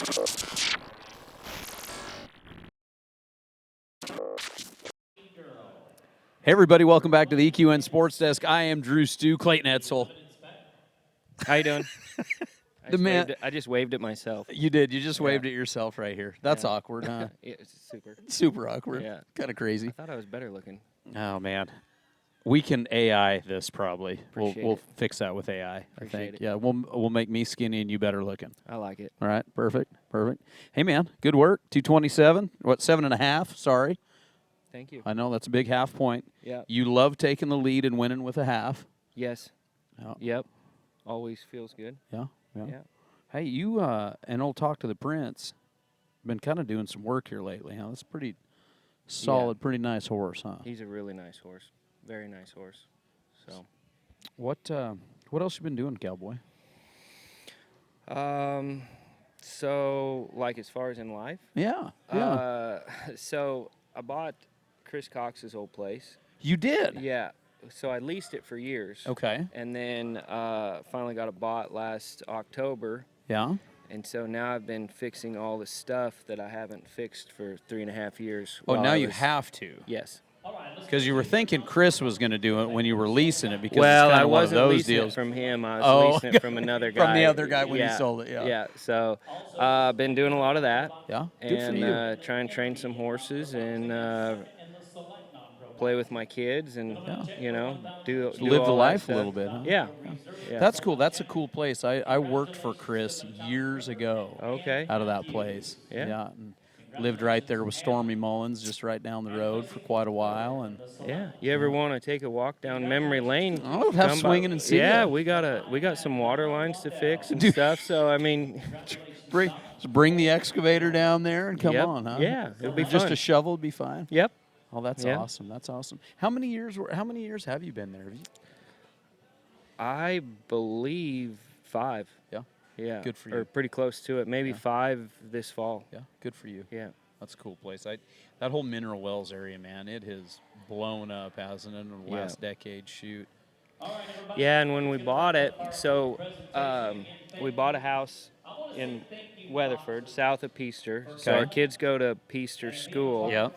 Hey, everybody. Welcome back to the EQN Sports Desk. I am Drew Stu, Clayton Edsall. How you doing? I just waved at myself. You did. You just waved at yourself right here. That's awkward, huh? It's super. Super awkward. Yeah. Kind of crazy. I thought I was better looking. Oh, man. We can AI this probably. We'll it. fix that with AI, I Appreciate think. it. Yeah, we'll make me skinny and you better looking. I like it. All right. Perfect. Hey, man. Good work. 227. What, 7.5? Sorry. Thank you. I know that's a big half point. Yeah. You love taking the lead and winning with a half. Yes. Yeah. Yep. Always feels good. Yeah. Yeah. Hey, you and old Talk to the Prince been kind of doing some work here lately, huh? That's pretty solid, pretty nice horse, huh? He's a really nice horse. Very nice horse. So. What else you been doing, Cowboy? So like as far as in life? Yeah. So I bought Chris Cox's old place. You did? Yeah. So I leased it for years. Okay. And then finally got it bought last October. Yeah. And so now I've been fixing all the stuff that I haven't fixed for 3.5 years. Oh, now you have to. Yes. Because you were thinking Chris was going to do it when you were leasing it. Because well, it's I one of wasn't those leasing deals. it from him. I was leasing it from another guy. From the other guy when you sold it. Yeah. Yeah. So I've been doing a lot of that. Yeah. Good for you. And try and train some horses and play with my kids and do live all the that life stuff. a little bit. Huh? Yeah. That's cool. That's a cool place. I worked for Chris years ago. Okay. Out of that place. Yeah. And lived right there with Stormy Mullins, just right down the road for quite a while. And yeah, you ever want to take a walk down memory lane? Oh, have swinging and see. Yeah, we got some water lines to fix and stuff. So I mean, bring the excavator down there and come on, huh? Yeah, it'll be just fun. a shovel would be fine. Yep. Oh, that's awesome. That's awesome. How many years have you been there? I believe 5. Yeah. Yeah. Good for you. Or pretty close to it. Maybe 5 this fall. Yeah. Good for you. Yeah. That's a cool place. That whole Mineral Wells area, man, it has blown up, hasn't it, in the last decade? Shoot. Yeah, and when we bought it, so we bought a house in Weatherford, south of Peaster. Okay. So our kids go to Peaster School. Yeah.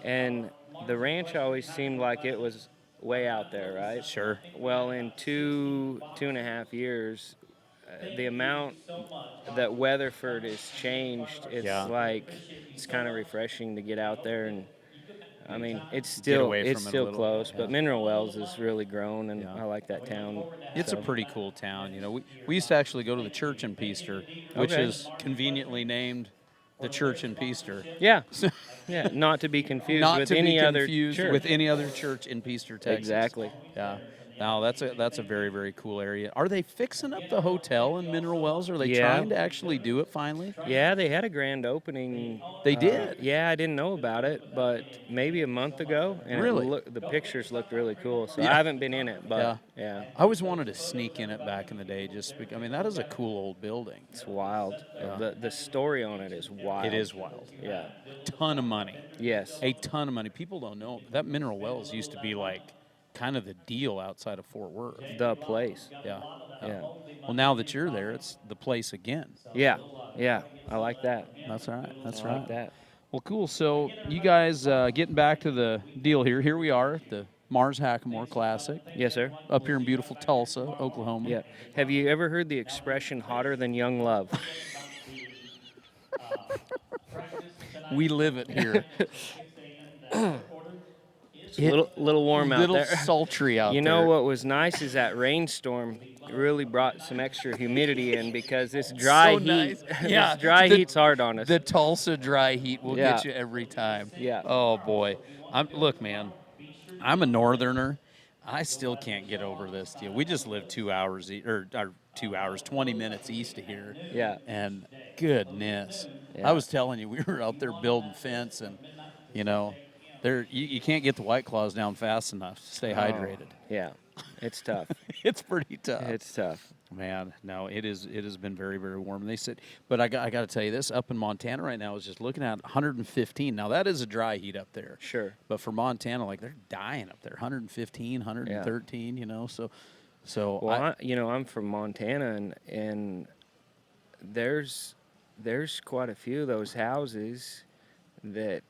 And the ranch always seemed like it was way out there, right? Sure. Well, in 2.5 years, the amount that Weatherford has changed, it's kind of refreshing to get out there. And I mean, it's still close, but Mineral Wells has really grown, and I like that town. It's a pretty cool town. You know, we used to actually go to the church in Peaster, which is conveniently named the church in Peaster. Yeah. Yeah, not to be confused with any other church in Peaster, Texas. Exactly. Yeah. Now that's a very, very cool area. Are they fixing up the hotel in Mineral Wells? Are they trying to actually do it finally? Yeah, they had a grand opening. They did? Yeah, I didn't know about it, but maybe a month ago. And really? The pictures looked really cool. So I haven't been in it, but yeah. I always wanted to sneak in it back in the day. That is a cool old building. It's wild. Yeah. The story on it is wild. It is wild. Yeah. Ton of money. Yes. A ton of money. People don't know. That Mineral Wells used to be like kind of the deal outside of Fort Worth. The place. Yeah. Well, now that you're there, it's the place again. Yeah. I like that. That's right. I like that. Well, cool. So you guys getting back to the deal here. Here we are at the NRCHA Hackamore Classic. Yes, sir. Up here in beautiful Tulsa, Oklahoma. Yeah. Have you ever heard the expression "hotter than young love"? We live it here. Little warm out there. Little sultry out there. You know what was nice is that rainstorm really brought some extra humidity in because this dry heat, this dry heat's hard on us. The Tulsa dry heat will get you every time. Yeah. Oh boy. Look, man. I'm a northerner. I still can't get over this deal. We just live 2 hours, 20 minutes east of here. Yeah. And goodness. Yeah. I was telling you, we were out there building fence, and, you can't get the White Claws down fast enough to stay hydrated. Yeah. It's tough. It's pretty tough. It's tough. Man, no, it has been very, very warm. And they said, but I got to tell you this, up in Montana right now, I was just looking at 115. Now, that is a dry heat up there. Sure. But for Montana, they're dying up there, 115, 113, so. Well, I'm from Montana, and there's there's quite a few of those houses that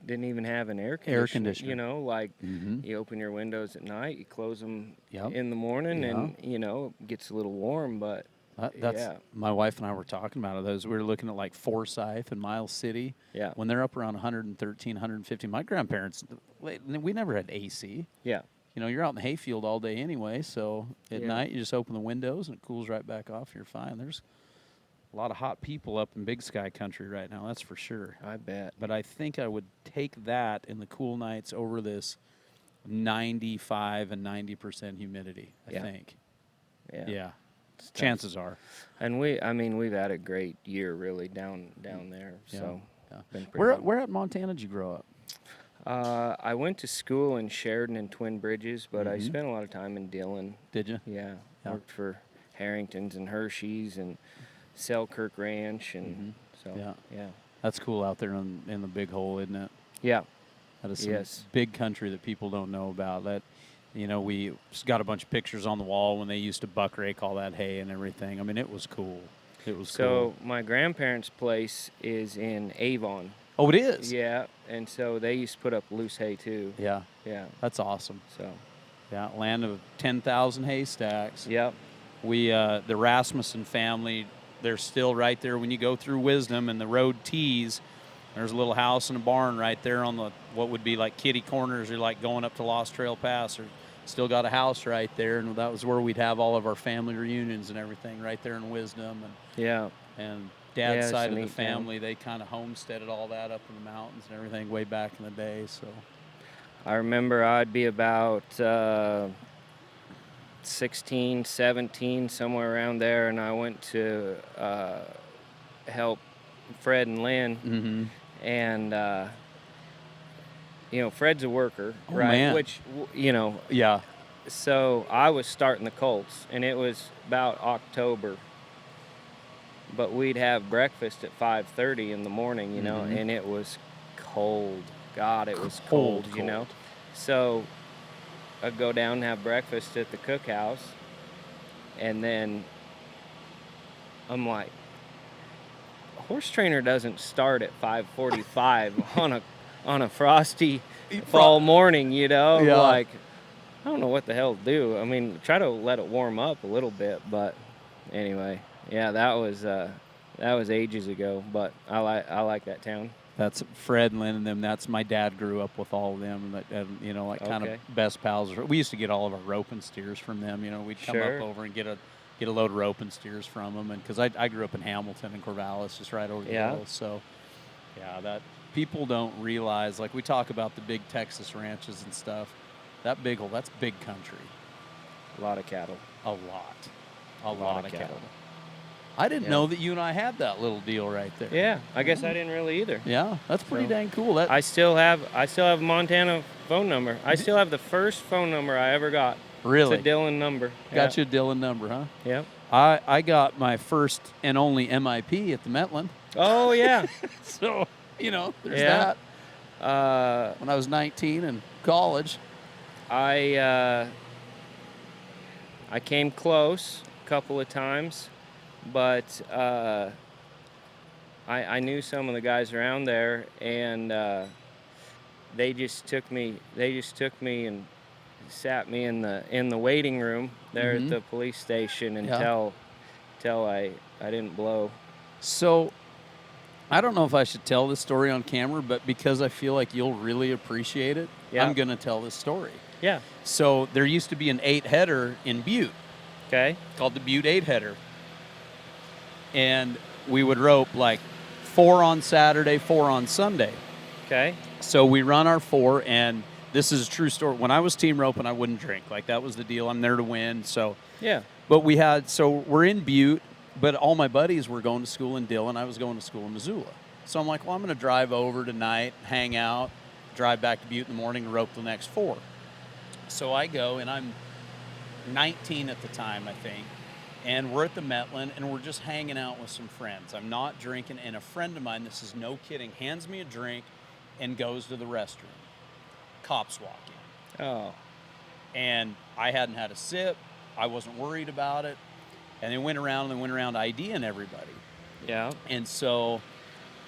didn't even have an air Air conditioner. You conditioner. know, like Mm-hmm. you open your windows at night, you close them Yep. in the morning, Yeah. and it gets a little warm. But That's yeah, my wife and I were talking about it. Those we were looking at like Forsyth and Miles City. Yeah. When they're up around 113, 150. My grandparents, we never had AC. yeah, You're out in the hayfield all day anyway. So at Yeah. night you just open the windows and it cools right back off. You're fine. There's a lot of hot people up in Big Sky country right now. That's for sure. I bet. But I think I would take that in the cool nights over this 95 and 90% humidity. I Yeah. think. Yeah. Yeah. It's tough. Chances are. And we've had a great year really down there. Yeah. So Yeah. been pretty good. Where at Montana did you grow up? I went to school in Sheridan and Twin Bridges, but I Mhm. spent a lot of time in Dillon. Did you? Yeah, Yeah. worked for Harrington's and Hershey's and Selkirk Ranch, and so Yeah. yeah, That's cool out there in the big hole, isn't it? yeah, That is some Yes. big country that people don't know about. That, we just got a bunch of pictures on the wall when they used to buck rake all that hay and everything. I mean, it was cool. It was So cool. my grandparents' place is in Avon. Oh, it is? Yeah, and so they used to put up loose hay too. Yeah. Yeah, That's awesome. so Yeah, land of 10,000 haystacks. yep, We, the Rasmussen family, they're still right there. When you go through Wisdom and the road tees, there's a little house and a barn right there on the what would be like kitty corners. You're like going up to Lost Trail Pass. Or still got a house right there, and that was where we'd have all of our family reunions and everything right there in Wisdom. yeah, And Yeah, Dad's it's side a of the neat town. family, they kind of homesteaded all that up in the mountains and everything way back in the day. So I remember I'd be about 16, 17, somewhere around there, and I went to help Fred and Lynn, and Fred's a worker, Oh, right? man. Which yeah, so I was starting the colts, and it was about October, but we'd have breakfast at 5:30 in the morning, and it was cold. God, it was cold, Cold. So I'd go down and have breakfast at the cookhouse, and then I'm like, a horse trainer doesn't start at 5:45 on a frosty fall morning, Yeah. Like, I don't know what the hell to do. I mean, try to let it warm up a little bit, but anyway, yeah, that was ages ago, but I like that town. That's Fred and Lynn and them. That's my dad grew up with all of them, and like kind Okay. of best pals. We used to get all of our rope and steers from them. We'd come Sure. up over and get a load of rope and steers from them, and because I grew up in Hamilton and Corvallis, just right over the Yeah. hill. So, yeah, that people don't realize. Like we talk about the big Texas ranches and stuff. That big hole, that's big country. A lot of cattle. A lot of cattle. I didn't Yeah. know that you and I had that little deal right there. Yeah, I guess I didn't really either. Yeah, that's pretty So, dang cool. That I still have a Montana phone number. I still have the first phone number I ever got. really It's a Dillon number. got you a Dillon number, huh? Yeah. I got my first and only MIP at the Metland. Oh yeah. So, there's Yeah. that. When I was 19 in college. I came close a couple of times, but I knew some of the guys around there, and they just took me and sat me in the waiting room there at the police station until I didn't blow. So, I don't know if I should tell this story on camera, but because I feel like you'll really appreciate it, Yeah. I'm going to tell this story. Yeah. So, there used to be an 8-header in Butte Okay. called the Butte 8-header. And we would rope like 4 on Saturday, 4 on Sunday. Okay. So we run our 4, and this is a true story. When I was team roping, I wouldn't drink. Like, that was the deal. I'm there to win. So, Yeah. but we're in Butte, but all my buddies were going to school in Dillon. I was going to school in Missoula. So I'm like, well, I'm going to drive over tonight, hang out, drive back to Butte in the morning, and rope the next 4. So I go, and I'm 19 at the time, I think. And we're at the Metland, and we're just hanging out with some friends. I'm not drinking, and a friend of mine, this is no kidding, hands me a drink and goes to the restroom. Cops walk in. Oh. And I hadn't had a sip. I wasn't worried about it. And they went around IDing everybody. Yeah. And so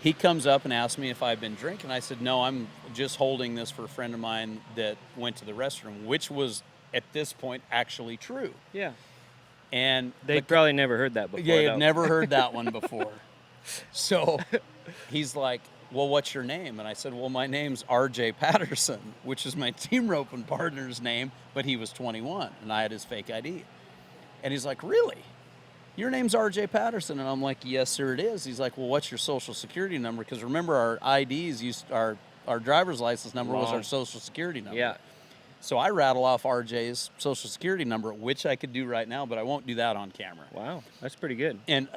he comes up and asks me if I've been drinking. I said, no, I'm just holding this for a friend of mine that went to the restroom, which was at this point actually true. Yeah. And They'd probably never heard that before. yeah, though. had never heard that one before. So he's like, well, what's your name? And I said, well, my name's RJ Patterson, which is my team roping partner's name, but he was 21 and I had his fake ID. And he's like, really? Your name's RJ Patterson? And I'm like, yes, sir, it is. He's like, well, what's your social security number? Because remember, our IDs our driver's license number was our social security number. Yeah. So I rattle off RJ's social security number, which I could do right now, but I won't do that on camera. Wow, that's pretty good. And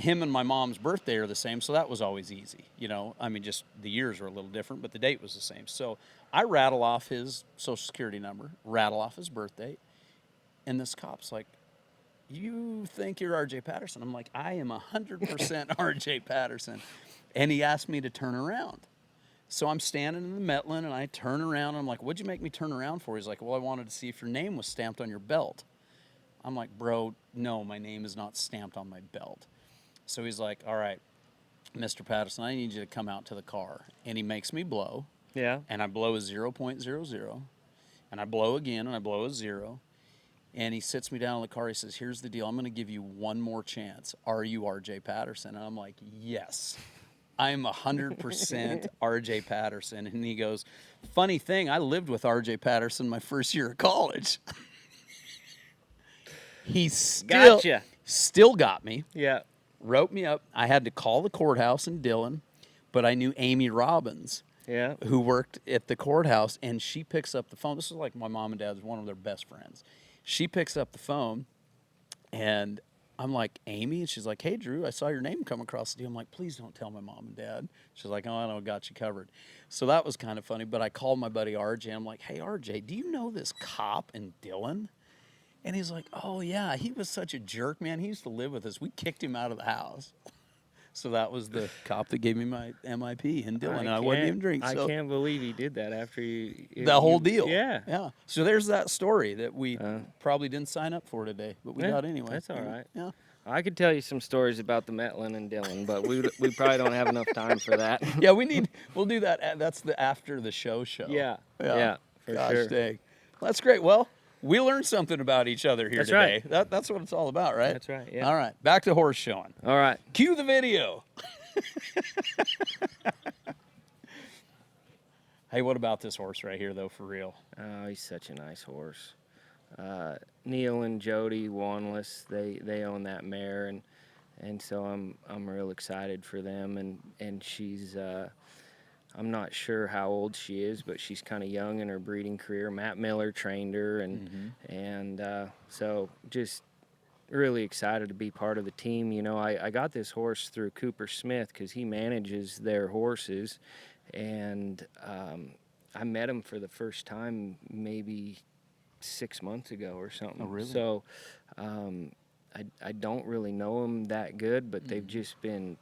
him and my mom's birthday are the same, so that was always easy. You know, I mean, just the years were a little different, but the date was the same. So I rattle off his social security number, rattle off his birthday, and this cop's like, you think you're RJ Patterson? I'm like, I am 100% RJ Patterson. And he asked me to turn around. So I'm standing in the Metlin, and I turn around. And I'm like, what'd you make me turn around for? He's like, well, I wanted to see if your name was stamped on your belt. I'm like, bro, no, my name is not stamped on my belt. So he's like, all right, Mr. Patterson, I need you to come out to the car. And he makes me blow. Yeah. And I blow a 0.00. And I blow again, and I blow a 0. And he sits me down in the car. He says, here's the deal. I'm going to give you one more chance. Are you RJ Patterson? And I'm like, yes, I'm 100% RJ Patterson. And he goes, funny thing, I lived with RJ Patterson my first year of college. He still got me. Yeah. Wrote me up. I had to call the courthouse in Dillon, but I knew Amy Robbins. Yeah. Who worked at the courthouse, and she picks up the phone. This is like my mom and dad's one of their best friends. She picks up the phone, and I'm like, Amy? And she's like, hey, Drew, I saw your name come across the deal. I'm like, please don't tell my mom and dad. She's like, oh, I know, got you covered. So that was kind of funny, but I called my buddy RJ. I'm like, hey, RJ, do you know this cop in Dillon? And he's like, oh, yeah, he was such a jerk, man. He used to live with us. We kicked him out of the house. So that was the cop that gave me my MIP in Dillon, and I wouldn't even drink. So. I can't believe he did that after the whole deal. Yeah. Yeah. So there's that story that we probably didn't sign up for today, but we got anyway. That's all right. Yeah. I could tell you some stories about the Metlin and Dillon, but we probably don't have enough time for that. Yeah, we'll do that. That's the after the show. Yeah. Yeah, for sure. Dang. Well, that's great. Well, we learned something about each other here today. Right. That's what it's all about, right? That's right, yeah. All right, back to horse showing. All right. Cue the video. Hey, what about this horse right here, though, for real? Oh, he's such a nice horse. Neil and Jody Wanless, they own that mare, and so I'm real excited for them. And she's I'm not sure how old she is, but she's kind of young in her breeding career. Matt Miller trained her, and so just really excited to be part of the team. You know, I got this horse through Cooper Smith because he manages their horses, and I met him for the first time maybe 6 months ago or something. Oh, really? So I don't really know them that good, but they've just been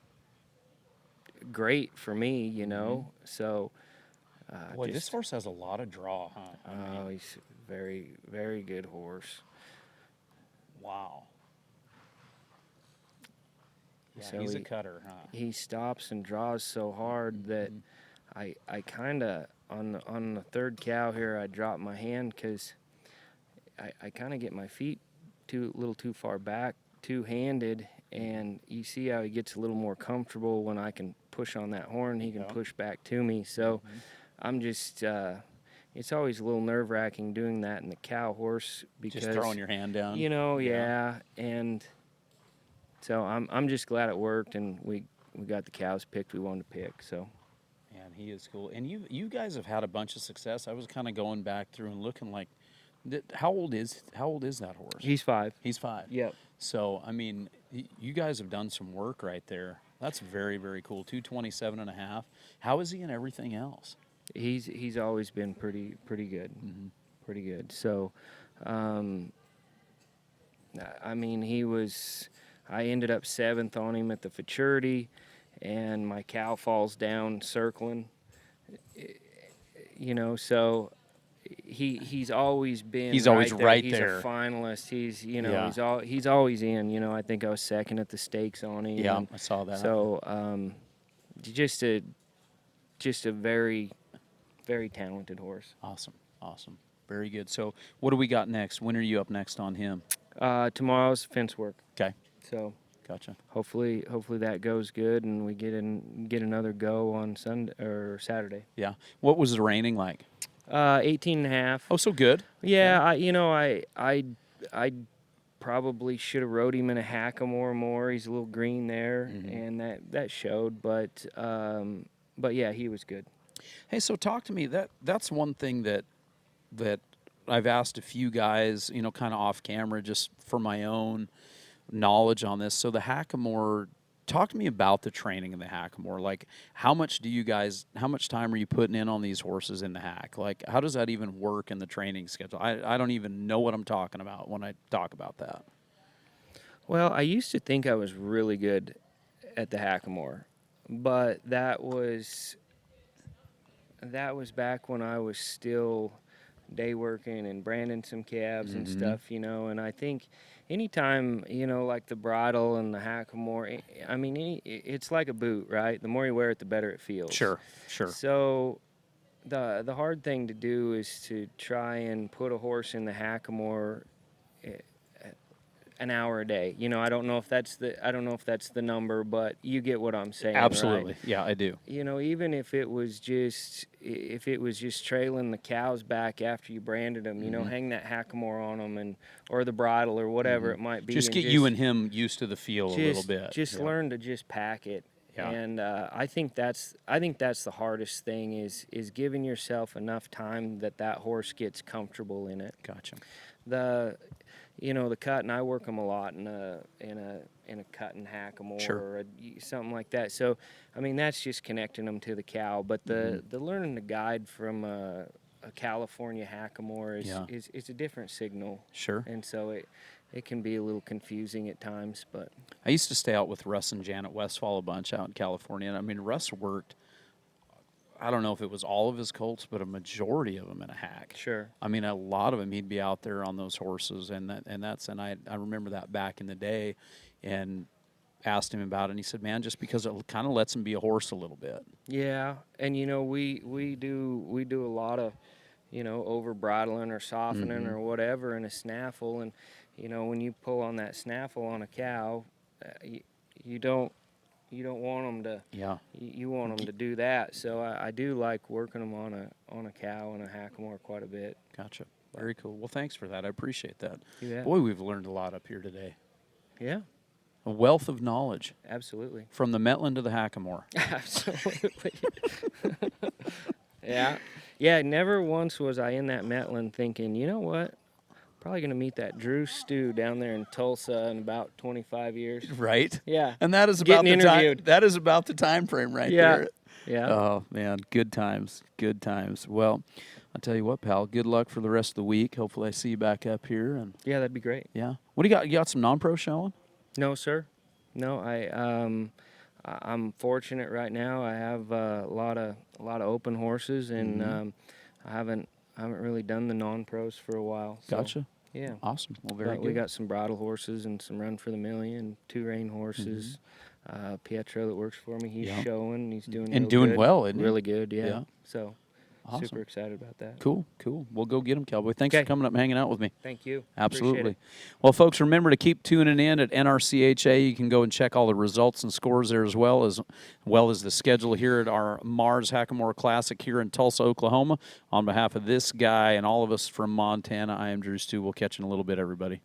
great for me, you know. So Boy, this horse has a lot of draw, huh? He's a very, very good horse. Wow. Yeah, So he's a cutter, huh? He stops and draws so hard that I kind of on the third cow here I drop my hand because I kind of get my feet a little too far back, two-handed, and you see how he gets a little more comfortable when I can push on that horn. He can push back to me. So I'm just it's always a little nerve-wracking doing that in the cow horse because just throwing your hand down. You know, yeah. And so I'm just glad it worked, and we got the cows picked we wanted to pick. So. Man, he is cool. And you guys have had a bunch of success. I was kind of going back through and looking like, how old is that horse? He's 5. He's 5. Yep. So I mean, you guys have done some work right there. That's very, very cool. 227.5. How is he in everything else? He's always been pretty good. Pretty good. So, I mean, I ended up 7th on him at the Futurity, and my cow falls down circling. You know, so he's always been. He's always right he's there. He's a finalist. He's Yeah. he's always in. I think I was second at the stakes on him. Yeah, I saw that. So just a very very talented horse. Awesome. Very good. So what do we got next? When are you up next on him? Tomorrow's fence work. Okay. So Gotcha. hopefully that goes good and we get another go on Sunday or Saturday. Yeah. What was the reining like? 18.5. Oh, so good. Yeah, I probably should have rode him in a Hackamore more. He's a little green there, and that showed. But yeah, he was good. Hey, so talk to me. That's one thing that I've asked a few guys, kind of off camera, just for my own knowledge on this. So the Hackamore, talk to me about the training in the Hackamore. Like, how much time are you putting in on these horses in the hack? Like, how does that even work in the training schedule? I don't even know what I'm talking about when I talk about that. Well, I used to think I was really good at the Hackamore, but that was back when I was still day working and branding some calves and stuff, and I think anytime, like the bridle and the Hackamore, I mean, it's like a boot, right? The more you wear it, the better it feels. Sure. So the hard thing to do is to try and put a horse in the Hackamore an hour a day. I don't know if that's the number, but you get what I'm saying. Absolutely. Right? Yeah, I do. Even if it was just trailing the cows back after you branded them, hang that Hackamore on them or the bridle or whatever it might be. Just get you and him used to the feel a little bit. Just learn to just pack it. Yeah. And I think that's the hardest thing is giving yourself enough time that horse gets comfortable in it. Gotcha. The cut, and I work them a lot in a cut and Hackamore or something like that. So, I mean, that's just connecting them to the cow. But the learning the guide from a California Hackamore is a different signal. Sure. And so it can be a little confusing at times. But I used to stay out with Russ and Janet Westfall a bunch out in California. And I mean, Russ worked, I don't know if it was all of his colts, but a majority of them in a hack. Sure. I mean, a lot of them, he'd be out there on those horses, and I remember that back in the day, and asked him about it, and he said, "Man, just because it kind of lets him be a horse a little bit." Yeah, and we do a lot of, over bridling or softening or whatever in a snaffle, and when you pull on that snaffle on a cow, you don't want them to. Yeah. You want them to do that. So I do like working them on a cow and a Hackamore quite a bit. Gotcha. Very cool. Well, thanks for that. I appreciate that. Yeah. Boy, we've learned a lot up here today. Yeah. A wealth of knowledge. Absolutely. From the Metland to the Hackamore. Absolutely. Yeah. Yeah. Never once was I in that Metland thinking, you know what? Probably going to meet that Drew Stew down there in Tulsa in about 25 years. Right? Yeah. And that is about Getting the time. interviewed. That is about the time frame right there. Yeah. Oh, man, good times. Good times. Well, I'll tell you what, pal, good luck for the rest of the week. Hopefully I see you back up here. And Yeah, that'd be great. yeah. What do you got? You got some non-pro showing? No, sir. No, I'm fortunate right now. I have a lot of open horses, and I haven't really done the non-pros for a while. So, Gotcha. Yeah. Awesome. Well, very good. We got some bridle horses and some Run for the Million, 2 rein horses. Pietro that works for me, he's showing. He's doing and real doing good. well, isn't he? Really good, yeah. Yeah. So Awesome. super excited about that. Cool. We'll go get him, Cowboy. Thanks for coming up and hanging out with me. Thank you. Absolutely. Appreciate it. Well, folks, remember to keep tuning in at NRCHA. You can go and check all the results and scores there as well as the schedule here at our Mars Hackamore Classic here in Tulsa, Oklahoma. On behalf of this guy and all of us from Montana, I am Drew Stew. We'll catch you in a little bit, everybody.